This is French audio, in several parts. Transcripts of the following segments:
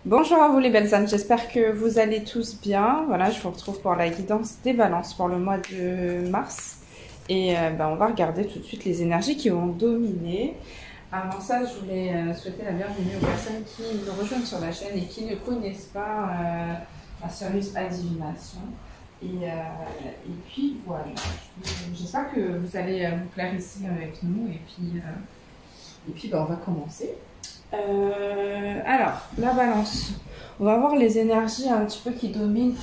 Bonjour à vous les belles âmes, j'espère que vous allez tous bien. Voilà, je vous retrouve pour la guidance des balances pour le mois de mars. Et on va regarder tout de suite les énergies qui vont dominer. Avant ça, je voulais souhaiter la bienvenue aux personnes qui nous rejoignent sur la chaîne et qui ne connaissent pas la service à divination. Et puis voilà, j'espère que vous allez vous plaire ici avec nous. Et puis on va commencer. Alors, la balance. On va voir les énergies un petit peu qui dominent.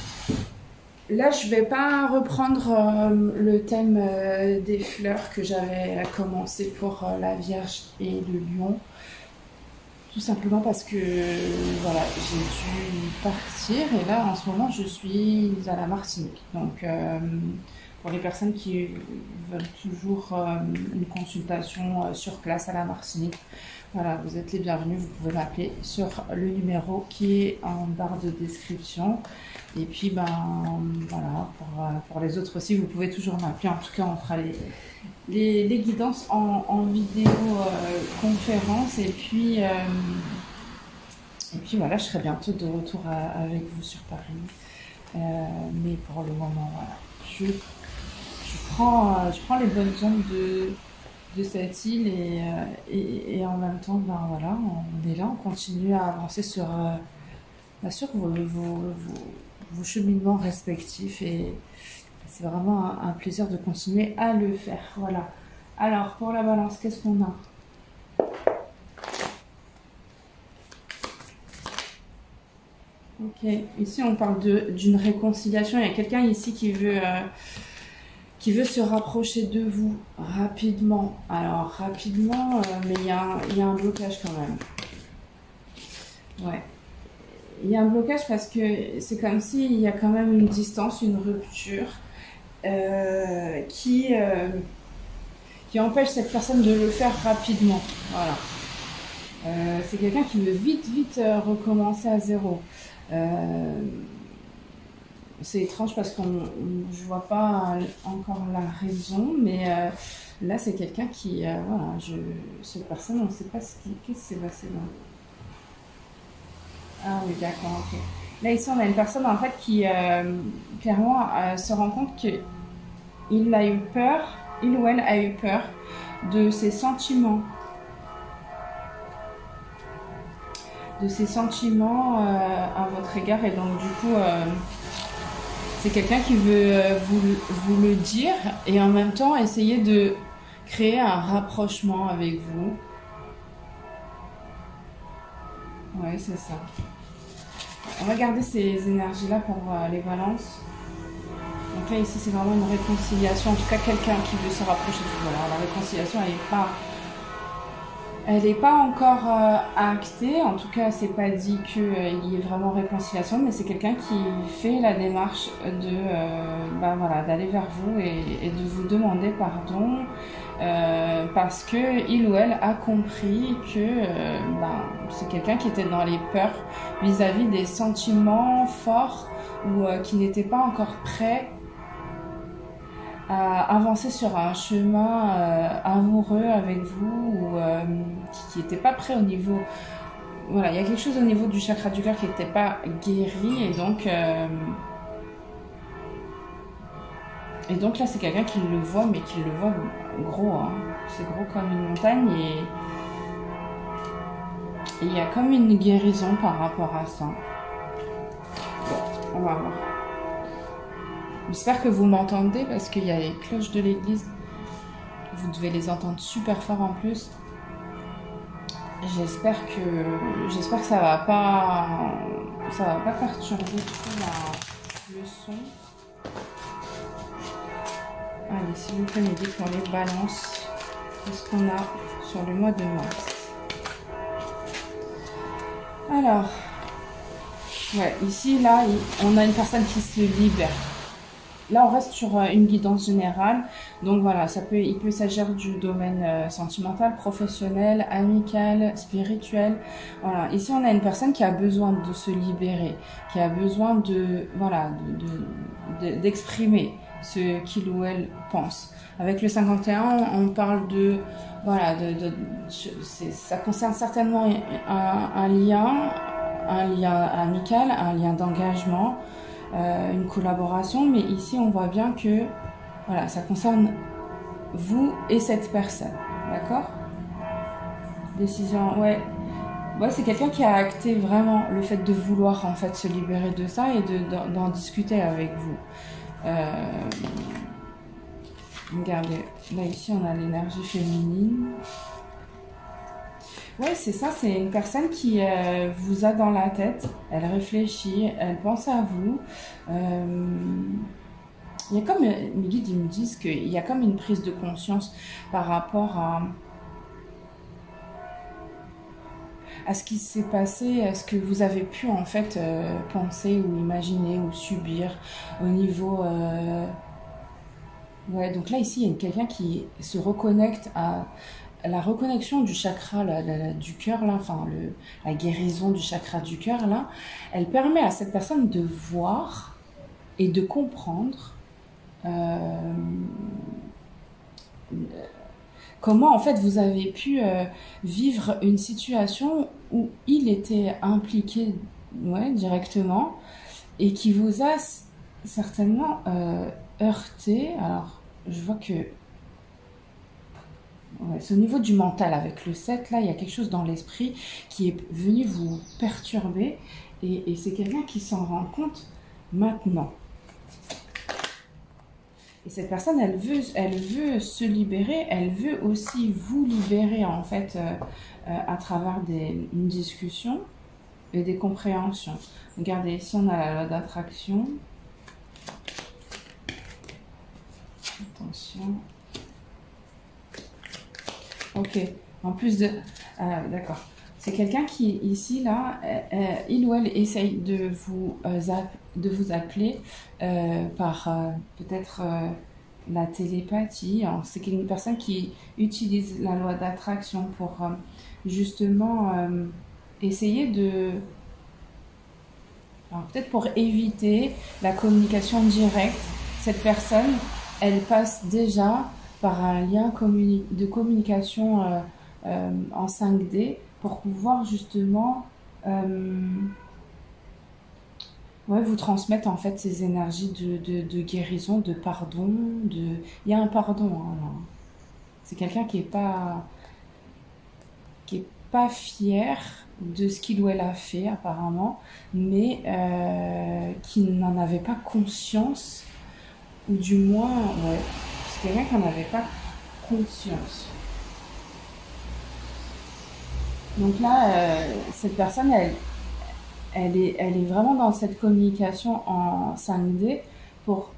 Là, je vais pas reprendre le thème des fleurs que j'avais commencé pour la Vierge et le Lion. Tout simplement parce que voilà, j'ai dû partir et là, en ce moment, je suis à la Martinique. Donc, pour les personnes qui veulent toujours une consultation sur place à la Martinique, voilà, vous êtes les bienvenus, vous pouvez m'appeler sur le numéro qui est en barre de description. Et puis, voilà, pour les autres aussi, vous pouvez toujours m'appeler. En tout cas, on fera les guidances en vidéo conférence. Et puis voilà, je serai bientôt de retour avec vous sur Paris. Mais pour le moment, voilà, je prends les bonnes ondes de cette île et en même temps, voilà, on est là, on continue à avancer sur vos cheminements respectifs et c'est vraiment un plaisir de continuer à le faire. Voilà. Alors, pour la balance, qu'est-ce qu'on a? Ok, ici on parle d'une réconciliation. Il y a quelqu'un ici qui veut se rapprocher de vous rapidement. Alors, rapidement, mais il y a un blocage quand même. Ouais. Il y a un blocage parce que c'est comme s'il y a quand même une distance, une rupture qui empêche cette personne de le faire rapidement. Voilà. C'est quelqu'un qui veut vite recommencer à zéro. C'est étrange parce que je vois pas encore la raison, mais là c'est quelqu'un qui, voilà, cette personne, on ne sait pas qu'est-ce qui s'est passé là. Ah oui, d'accord, ok. Là ici on a une personne en fait qui clairement se rend compte qu'il a eu peur, il ou elle a eu peur de ses sentiments. À votre égard et donc du coup c'est quelqu'un qui veut vous le dire et en même temps essayer de créer un rapprochement avec vous. Ouais, c'est ça. On va garder ces énergies-là pour les balances. Donc là, ici, c'est vraiment une réconciliation. En tout cas, quelqu'un qui veut se rapprocher de vous. Voilà, la réconciliation, elle n'est pas encore actée. En tout cas, c'est pas dit qu'il y ait vraiment réconciliation, mais c'est quelqu'un qui fait la démarche d'aller vers vous et de vous demander pardon parce que il ou elle a compris que c'est quelqu'un qui était dans les peurs vis-à-vis des sentiments forts ou qui n'était pas encore prêt à avancer sur un chemin amoureux avec vous ou qui n'était pas prêt au niveau... Voilà, il y a quelque chose au niveau du chakra du cœur qui n'était pas guéri et donc là c'est quelqu'un qui le voit mais qui le voit gros, hein. C'est gros comme une montagne et il y a comme une guérison par rapport à ça. Bon, on va voir. J'espère que vous m'entendez parce qu'il y a les cloches de l'église. Vous devez les entendre super fort en plus. J'espère que ça va pas perturber trop le son. Allez, s'il vous plaît, m'aider pour les balances. Qu'est-ce qu'on a sur le mois de mars? Alors, ouais, ici, là, on a une personne qui se libère. Là, on reste sur une guidance générale. Donc voilà, il peut s'agir du domaine sentimental, professionnel, amical, spirituel. Voilà, ici on a une personne qui a besoin de se libérer, qui a besoin d'exprimer ce qu'il ou elle pense. Avec le 51, on parle de voilà, ça concerne certainement un lien un lien amical, un lien d'engagement, une collaboration, mais ici on voit bien que voilà, ça concerne vous et cette personne, d'accord? Décision, ouais. Ouais, c'est quelqu'un qui a acté vraiment le fait de vouloir en fait se libérer de ça et d'en discuter avec vous. Regardez, là ici on a l'énergie féminine. Ouais, c'est ça, c'est une personne qui vous a dans la tête, elle réfléchit, elle pense à vous. Il y a comme, mes guides ils me disent qu'il y a comme une prise de conscience par rapport à ce qui s'est passé, à ce que vous avez pu en fait penser ou imaginer ou subir au niveau... Ouais, donc là ici il y a quelqu'un qui se reconnecte à la reconnexion du chakra du cœur, là, enfin la guérison du chakra du cœur, là, elle permet à cette personne de voir et de comprendre comment en fait vous avez pu vivre une situation où il était impliqué directement et qui vous a certainement heurté. Alors je vois que c'est au niveau du mental avec le 7 là, il y a quelque chose dans l'esprit qui est venu vous perturber et c'est quelqu'un qui s'en rend compte maintenant. Et cette personne, elle veut se libérer, elle veut aussi vous libérer en fait à travers une discussion et des compréhensions. Regardez, ici on a la loi d'attraction. Attention. Ok, en plus de... d'accord. C'est quelqu'un qui, ici, là, il ou elle essaye de vous appeler par peut-être la télépathie. C'est une personne qui utilise la loi d'attraction pour justement essayer de... peut-être pour éviter la communication directe. Cette personne, elle passe déjà par un lien de communication en 5D pour pouvoir justement vous transmettre en fait ces énergies de guérison, de pardon, il y a un pardon. Hein, c'est quelqu'un qui est pas fier de ce qu'il ou elle a fait apparemment, mais qui n'en avait pas conscience, ou du moins, c'est quelqu'un qui n'en avait pas conscience. Donc là, cette personne, elle est vraiment dans cette communication en 5D pour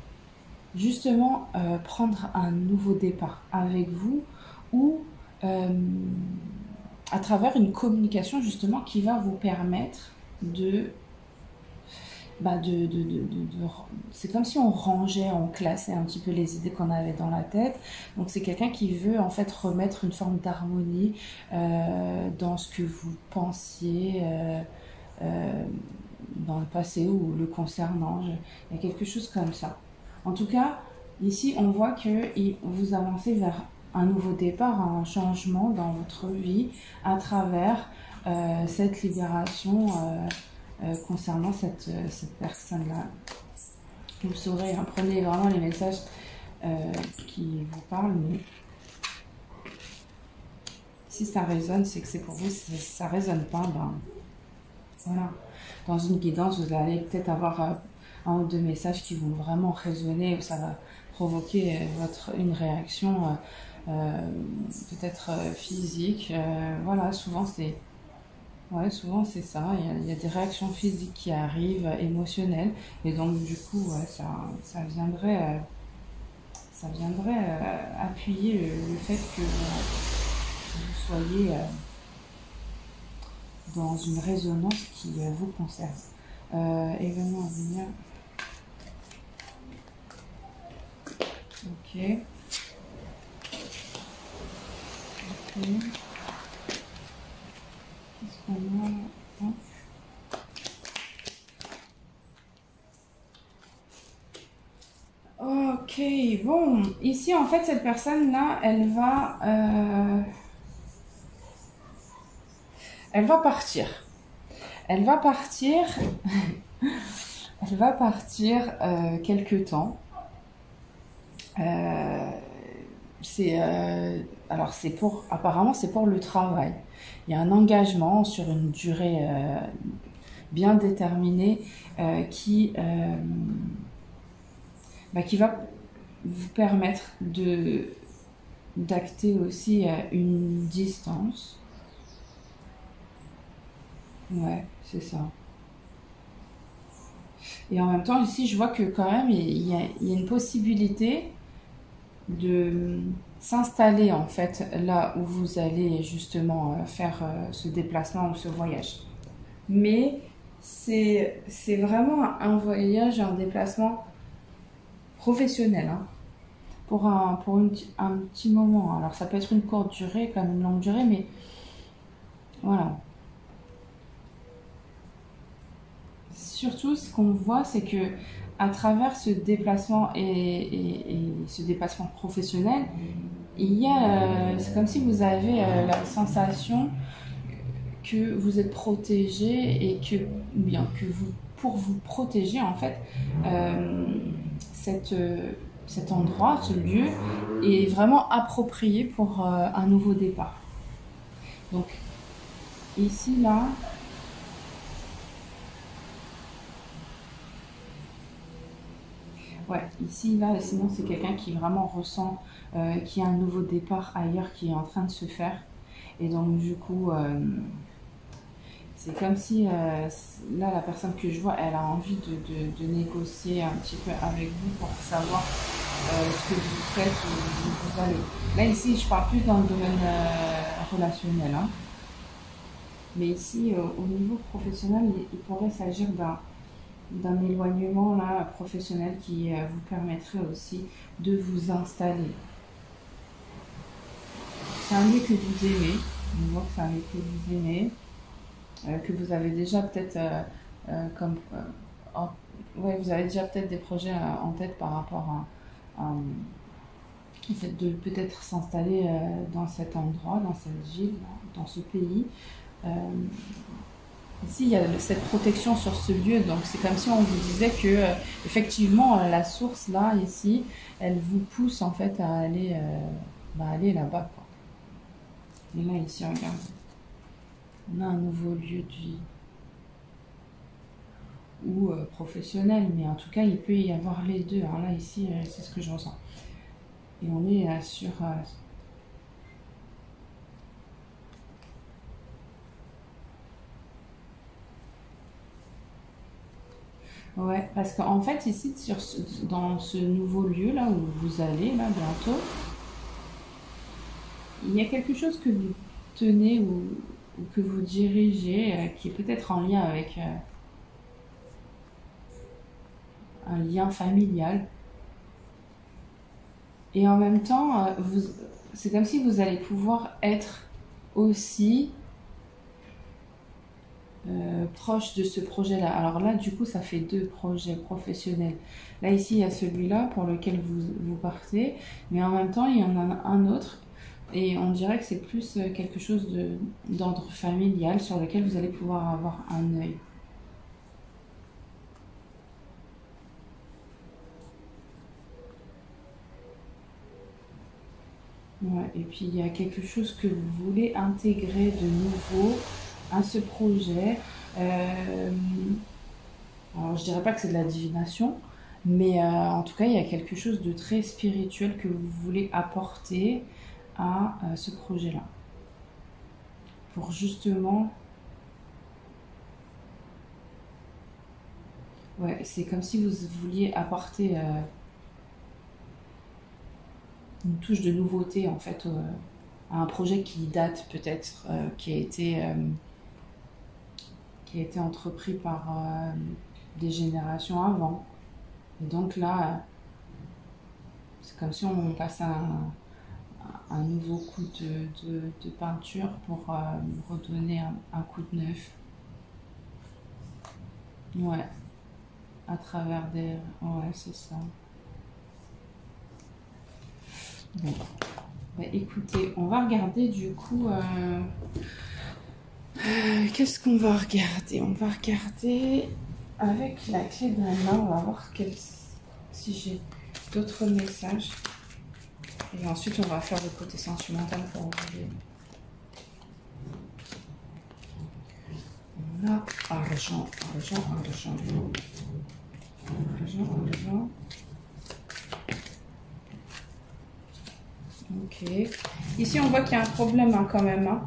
justement prendre un nouveau départ avec vous ou à travers une communication justement qui va vous permettre c'est comme si on rangeait, on classait un petit peu les idées qu'on avait dans la tête. Donc c'est quelqu'un qui veut en fait remettre une forme d'harmonie dans ce que vous pensiez dans le passé ou le concernant. Il y a quelque chose comme ça. En tout cas, ici on voit que vous avancez vers un nouveau départ, un changement dans votre vie à travers cette libération concernant cette personne-là. Vous saurez, prenez vraiment les messages qui vous parlent, mais si ça résonne, c'est que c'est pour vous. Si ça résonne pas, voilà. Dans une guidance, vous allez peut-être avoir un ou deux messages qui vont vraiment résonner, ça va provoquer une réaction peut-être physique. Voilà, souvent c'est ça. Il y a des réactions physiques qui arrivent, émotionnelles, et donc du coup, ça viendrait appuyer le fait que vous soyez dans une résonance qui vous concerne. Événement à venir. Ok. Qu'est-ce qu'on a là? Ok, bon, ici en fait cette personne-là, elle va partir. Elle va partir, elle va partir quelque temps. Alors apparemment c'est pour le travail. Il y a un engagement sur une durée bien déterminée qui va vous permettre d'acter aussi une distance. Ouais, c'est ça. Et en même temps, ici, je vois que quand même, il y a une possibilité de s'installer en fait là où vous allez justement faire ce déplacement ou ce voyage. Mais c'est vraiment un voyage, un déplacement professionnel, hein, pour un petit moment. Alors ça peut être une courte durée comme une longue durée, mais voilà. Surtout, ce qu'on voit, c'est que à travers ce déplacement et ce déplacement professionnel, c'est comme si vous avez la sensation que vous êtes protégé et que pour vous protéger en fait, cet endroit, ce lieu est vraiment approprié pour un nouveau départ. Donc ici là. Ouais, ici, là, sinon c'est quelqu'un qui vraiment ressent qu'il y a un nouveau départ ailleurs qui est en train de se faire. Et donc du coup, c'est comme si là, la personne que je vois, elle a envie de négocier un petit peu avec vous pour savoir ce que vous faites, où vous allez. Là, ici, je parle plus dans le domaine relationnel, hein. Mais ici, au niveau professionnel, il pourrait s'agir d'un éloignement là, professionnel qui vous permettrait aussi de vous installer. C'est un lieu que vous aimez, on voit que c'est un lieu que vous aimez, que vous avez déjà peut-être ouais, vous avez déjà peut-être des projets en tête par rapport à le fait de peut-être s'installer dans cet endroit, dans cette ville, dans ce pays. Ici, il y a cette protection sur ce lieu, donc c'est comme si on vous disait que effectivement la source là, ici, elle vous pousse en fait à aller là-bas, quoi. Et là, ici, regarde, on a un nouveau lieu de vie ou professionnel, mais en tout cas, il peut y avoir les deux. Alors là, ici, c'est ce que je ressens. Et on est sur ouais, parce qu'en fait, ici, dans ce nouveau lieu là où vous allez, là, bientôt, il y a quelque chose que vous tenez ou que vous dirigez qui est peut-être en lien avec un lien familial. Et en même temps, c'est comme si vous allez pouvoir être aussi proche de ce projet-là. Alors là, du coup, ça fait 2 projets professionnels. Là, ici, il y a celui-là pour lequel vous partez, mais en même temps, il y en a un autre. Et on dirait que c'est plus quelque chose d'ordre familial sur lequel vous allez pouvoir avoir un œil. Ouais, et puis il y a quelque chose que vous voulez intégrer de nouveau à ce projet. Alors je dirais pas que c'est de la divination, mais en tout cas il y a quelque chose de très spirituel que vous voulez apporter à ce projet-là. Pour justement... Ouais, c'est comme si vous vouliez apporter une touche de nouveauté en fait à un projet qui date peut-être, qui a été entrepris par des générations avant. Et donc là, c'est comme si on passait un nouveau coup de peinture pour redonner un coup de neuf. Ouais, à travers des... Ouais, c'est ça. Bon. Bah, écoutez, on va regarder du coup Qu'est-ce qu'on va regarder? On va regarder avec la clé de la main. On va voir si j'ai d'autres messages. Et ensuite, on va faire le côté sentimental pour ouvrir. On a argent, argent, argent. Argent, argent. Ok. Ici, on voit qu'il y a un problème hein, quand même. Hein.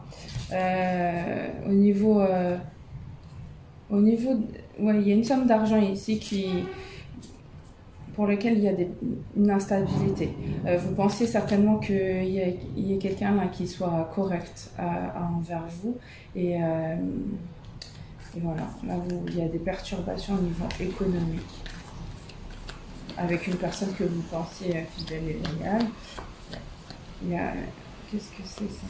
Au niveau, ouais, il y a une somme d'argent ici pour lequel il y a une instabilité. Vous pensez certainement qu'il y ait quelqu'un là qui soit correct envers vous et voilà, là il y a des perturbations au niveau économique avec une personne que vous pensiez fidèle et loyale. Il y a, qu'est-ce que c'est ça?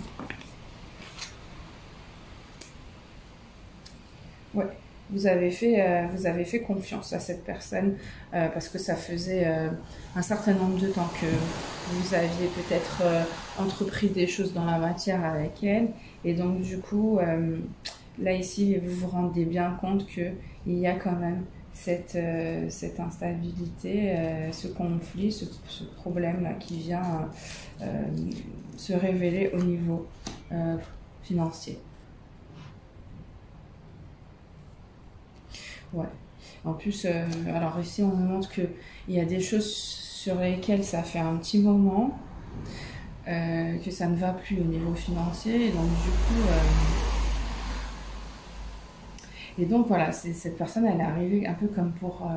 Ouais, vous avez fait confiance à cette personne parce que ça faisait un certain nombre de temps que vous aviez peut-être entrepris des choses dans la matière avec elle. Et donc du coup, là ici, vous vous rendez bien compte qu'il y a quand même cette instabilité, ce conflit, ce problème-là qui vient se révéler au niveau financier. Ouais. En plus, alors ici, on me montre qu'il y a des choses sur lesquelles ça fait un petit moment que ça ne va plus au niveau financier. Et donc, du coup... Et donc voilà, cette personne, elle est arrivée un peu comme pour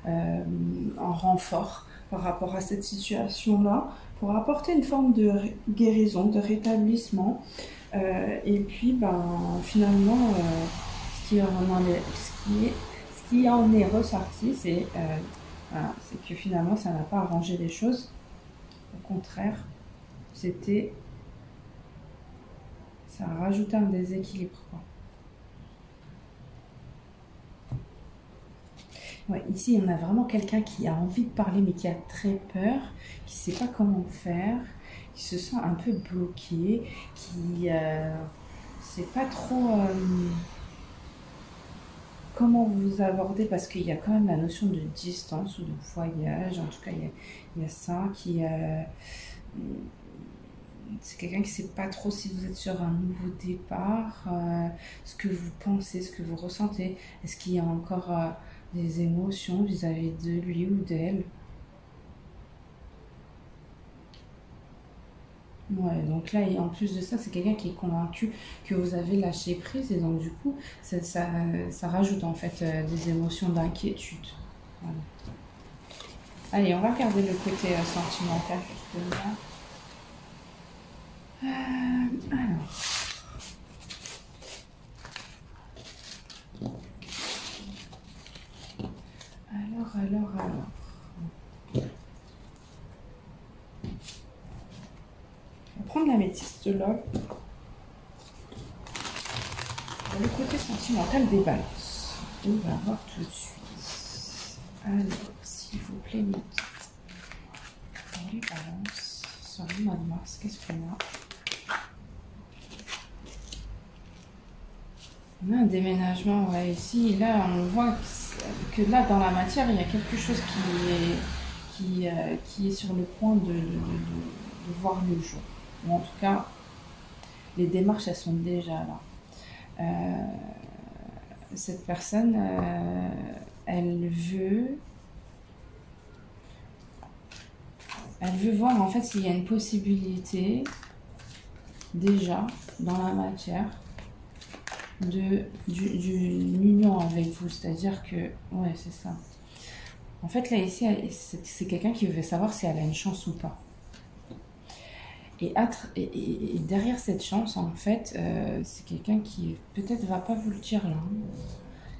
en renfort par rapport à cette situation-là, pour apporter une forme de guérison, de rétablissement. Et puis, ben, finalement, ce qui en est ressorti, c'est voilà, que finalement, ça n'a pas arrangé les choses. Au contraire, ça a rajouté un déséquilibre, quoi. Ouais, ici, on a vraiment quelqu'un qui a envie de parler, mais qui a très peur, qui ne sait pas comment faire, qui se sent un peu bloqué, qui ne sait pas trop comment vous aborder, parce qu'il y a quand même la notion de distance ou de voyage. En tout cas, il y a ça qui... c'est quelqu'un qui ne sait pas trop si vous êtes sur un nouveau départ, ce que vous pensez, ce que vous ressentez. Est-ce qu'il y a encore... des émotions vis-à-vis de lui ou d'elle. Ouais, donc là, et en plus de ça, c'est quelqu'un qui est convaincu que vous avez lâché prise et donc du coup, ça rajoute en fait des émotions d'inquiétude. Voilà. Allez, on va regarder le côté sentimental justement. Alors... Alors. On va prendre la métisse de l'homme. Le côté sentimental des balances. On va voir tout de suite. Alors, s'il vous plaît, métisse. Pour les balances, sur le mois de mars, qu'est-ce qu'on a? On a un déménagement, ouais, ici, là, on voit que là, dans la matière, il y a quelque chose qui est sur le point de voir le jour. Ou en tout cas, les démarches, elles sont déjà là. Cette personne, elle veut voir en fait s'il y a une possibilité déjà dans la matière d'une union avec vous, c'est-à-dire que, ouais, c'est ça. En fait, là, ici, c'est quelqu'un qui veut savoir si elle a une chance ou pas. Et derrière cette chance, en fait, c'est quelqu'un qui peut-être va pas vous le dire là,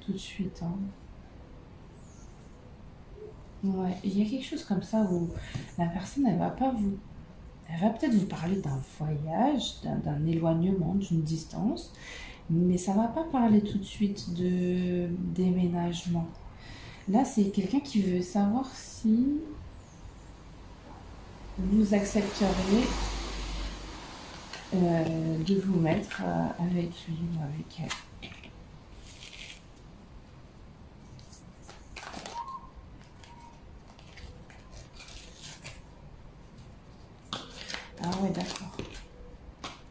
tout de suite. Hein. Ouais, il y a quelque chose comme ça où la personne, elle va peut-être vous parler d'un voyage, d'un éloignement, d'une distance, mais ça va pas parler tout de suite de déménagement. Là, c'est quelqu'un qui veut savoir si vous accepteriez de vous mettre avec lui ou avec elle. Ah ouais, d'accord.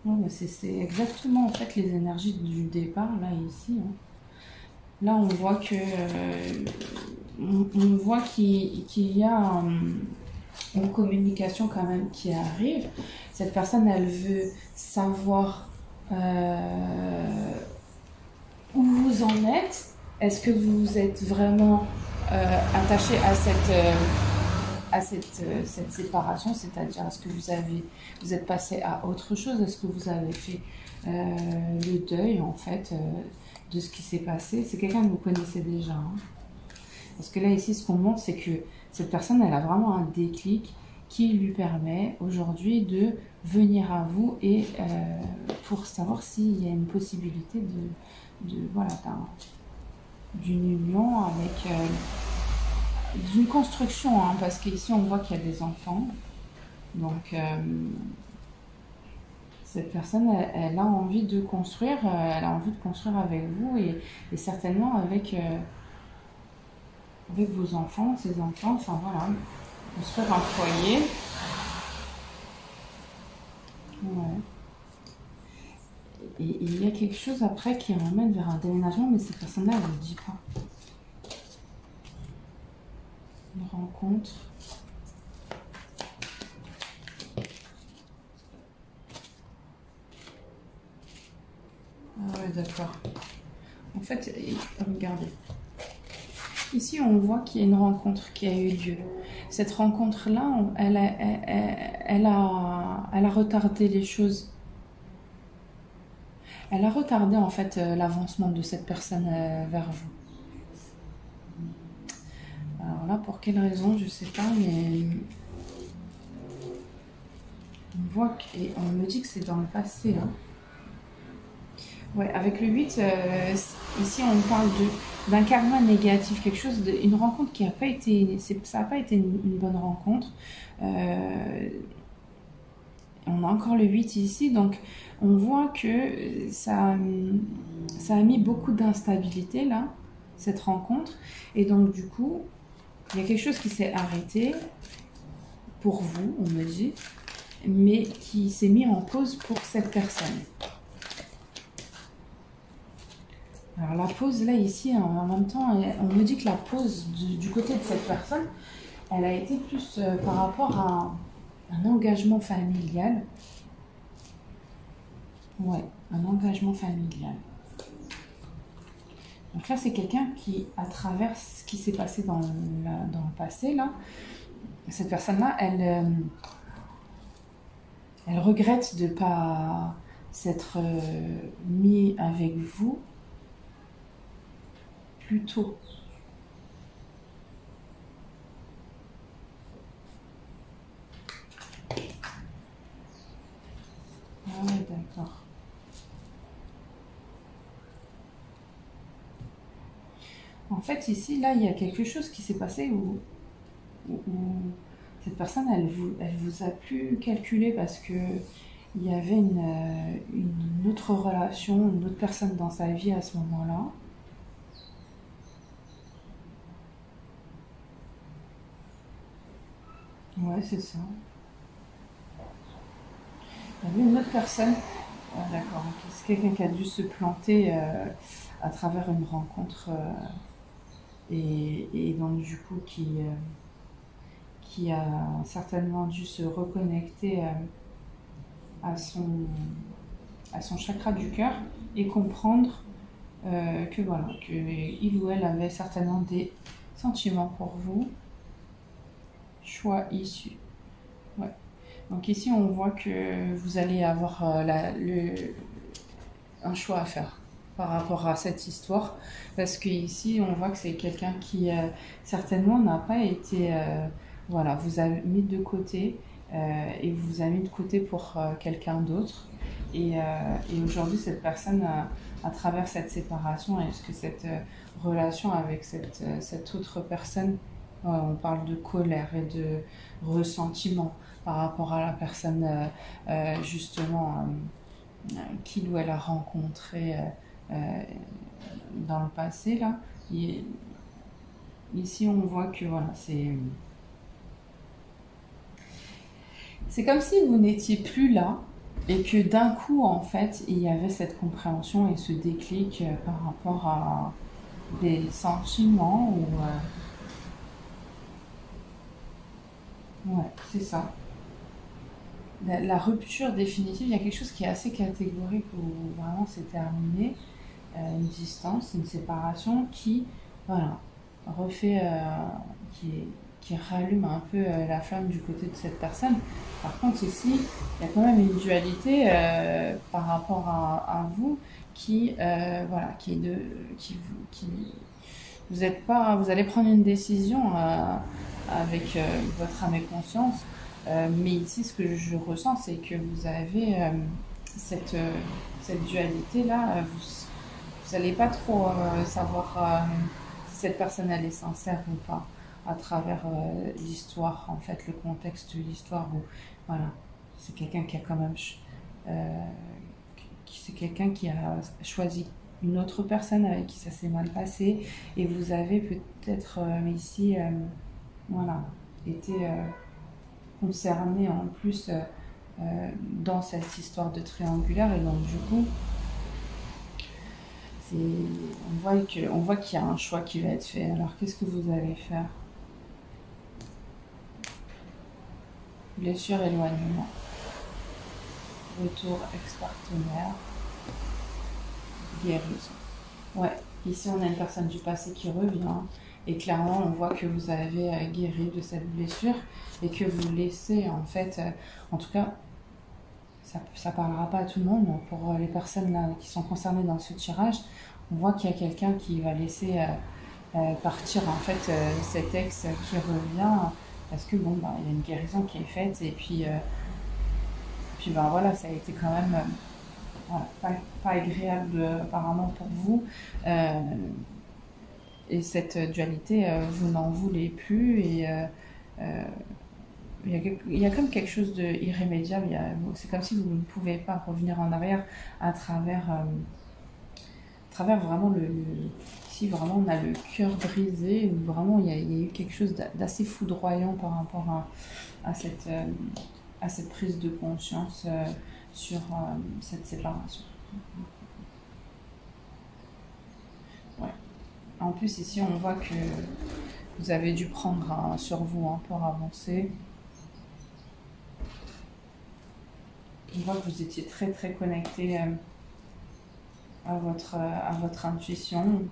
Ouais, c'est exactement en fait les énergies du départ, là, ici. Hein. Là, on voit que on voit qu'il y a une communication quand même qui arrive. Cette personne, elle veut savoir où vous en êtes. Est-ce que vous êtes vraiment attaché à cette séparation, c'est-à-dire est-ce que vous êtes passé à autre chose, est-ce que vous avez fait le deuil en fait de ce qui s'est passé. C'est quelqu'un que vous connaissez déjà. Hein. Parce que là, ici, ce qu'on montre, c'est que cette personne, elle a vraiment un déclic qui lui permet aujourd'hui de venir à vous et pour savoir s'il y a une possibilité voilà, d'une union avec d'une construction, hein, parce qu'ici on voit qu'il y a des enfants. Donc cette personne, elle a envie de construire, elle a envie de construire avec vous et certainement avec vos enfants, ses enfants, enfin voilà, construire un foyer. Ouais. Et il y a quelque chose après qui ramène vers un déménagement, mais cette personne-là, elle ne le dit pas. Une rencontre. Ah ouais, d'accord. En fait, regardez. Ici, on voit qu'il y a une rencontre qui a eu lieu. Cette rencontre-là, elle a retardé les choses. Elle a retardé en fait l'avancement de cette personne vers vous. Alors là, pour quelle raison, je sais pas, mais on voit et on me dit que c'est dans le passé. Hein. Ouais, avec le 8, ici on parle d'un karma négatif, quelque chose, une rencontre qui n'a pas été, ça n'a pas été une bonne rencontre. On a encore le 8 ici, donc on voit que ça a mis beaucoup d'instabilité là, cette rencontre. Et donc du coup, il y a quelque chose qui s'est arrêté pour vous, on me dit, mais qui s'est mis en pause pour cette personne. Alors la pause là ici, en même temps, on me dit que la pause du côté de cette personne, elle a été plus par rapport à un engagement familial. Ouais, un engagement familial. Donc là, c'est quelqu'un qui, à travers ce qui s'est passé dans le passé, là, cette personne-là, elle regrette de ne pas s'être mis avec vous plus tôt. Ah ouais, d'accord. En fait, ici, là, il y a quelque chose qui s'est passé où cette personne, elle vous a plus calculé parce que il y avait une autre relation, une autre personne dans sa vie à ce moment-là. Ouais, c'est ça. Il y avait une autre personne. Ah, d'accord, ok. C'est quelqu'un qui a dû se planter à travers une rencontre et donc du coup qui a certainement dû se reconnecter à son chakra du cœur et comprendre que voilà, que il ou elle avait certainement des sentiments pour vous. Choix issu. Ouais. Donc ici, on voit que vous allez avoir un choix à faire par rapport à cette histoire. Parce qu'ici, on voit que c'est quelqu'un qui certainement n'a pas été... voilà, vous a mis de côté et vous a mis de côté pour quelqu'un d'autre. Et aujourd'hui, cette personne, à travers cette séparation, est-ce que cette relation avec cette autre personne on parle de colère et de ressentiment par rapport à la personne justement qu'il ou elle a rencontré dans le passé là. Ici on voit que voilà, c'est comme si vous n'étiez plus là et que d'un coup en fait il y avait cette compréhension et ce déclic par rapport à des sentiments ou ouais, c'est ça. La rupture définitive, il y a quelque chose qui est assez catégorique où vraiment c'est terminé, une distance, une séparation qui, voilà, refait, qui rallume un peu la flamme du côté de cette personne. Par contre, ici, il y a quand même une dualité par rapport à vous qui, voilà, vous êtes pas, vous allez prendre une décision avec votre âme et conscience. Mais ici, ce que je ressens, c'est que vous avez cette dualité-là. Vous n'allez pas trop savoir si cette personne elle est sincère ou pas à travers l'histoire, en fait, le contexte de l'histoire. Où, voilà, c'est quelqu'un qui a quand même, c'est quelqu'un qui a choisi une autre personne avec qui ça s'est mal passé, et vous avez peut-être ici, voilà, été concerné en plus dans cette histoire de triangulaire, et donc du coup on voit qu'il y a un choix qui va être fait. Alors qu'est-ce que vous allez faire? Blessure, éloignement, retour ex-partenaire, guérison. Ouais, ici on a une personne du passé qui revient. Et clairement, on voit que vous avez guéri de cette blessure et que vous laissez, en fait, en tout cas, ça parlera pas à tout le monde, mais pour les personnes là qui sont concernées dans ce tirage, on voit qu'il y a quelqu'un qui va laisser partir, en fait, cet ex qui revient, parce que, bon, bah, il y a une guérison qui est faite, et puis bah, voilà, ça a été quand même voilà, pas agréable apparemment pour vous. Et cette dualité, vous n'en voulez plus, et il y a comme quelque chose d'irrémédiable. C'est comme si vous ne pouvez pas revenir en arrière à travers vraiment ici vraiment on a le cœur brisé, où vraiment il y a eu quelque chose d'assez foudroyant par rapport à cette prise de conscience sur cette séparation. Ouais. En plus, ici, on voit que vous avez dû prendre sur vous pour avancer. On voit que vous étiez très très connecté à votre intuition,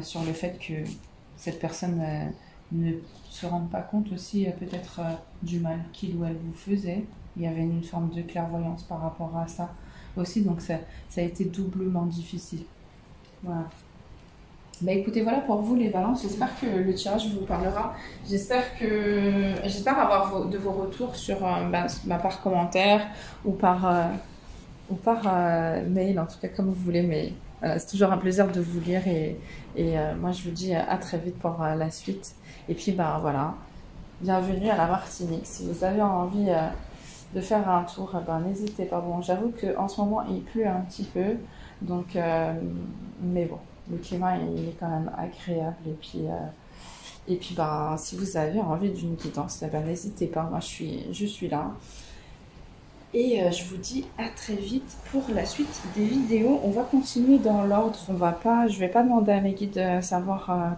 sur le fait que cette personne ne se rende pas compte aussi peut-être du mal qu'il ou elle vous faisait. Il y avait une forme de clairvoyance par rapport à ça aussi, donc ça a été doublement difficile. Voilà. Bah écoutez, voilà pour vous les balances. J'espère que le tirage vous parlera. J'espère avoir de vos retours sur par commentaire ou par mail, en tout cas comme vous voulez. Mais voilà, c'est toujours un plaisir de vous lire, et moi je vous dis à très vite pour la suite. Et puis bah voilà, bienvenue à la Martinique. Si vous avez envie de faire un tour, n'hésitez pas. Bon, j'avoue qu'en ce moment il pleut un petit peu, donc mais bon. Le climat il est quand même agréable, et puis bah, si vous avez envie d'une guidance, n'hésitez pas, moi je suis là. Et je vous dis à très vite pour la suite des vidéos. On va continuer dans l'ordre, je vais pas demander à mes guides de savoir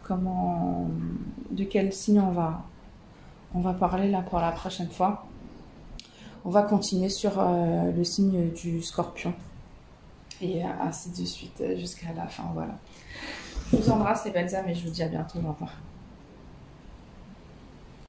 de quel signe on va parler là pour la prochaine fois. On va continuer sur le signe du Scorpion. Et ainsi de suite jusqu'à la fin, voilà. Je vous embrasse les belles âmes et je vous dis à bientôt, au revoir.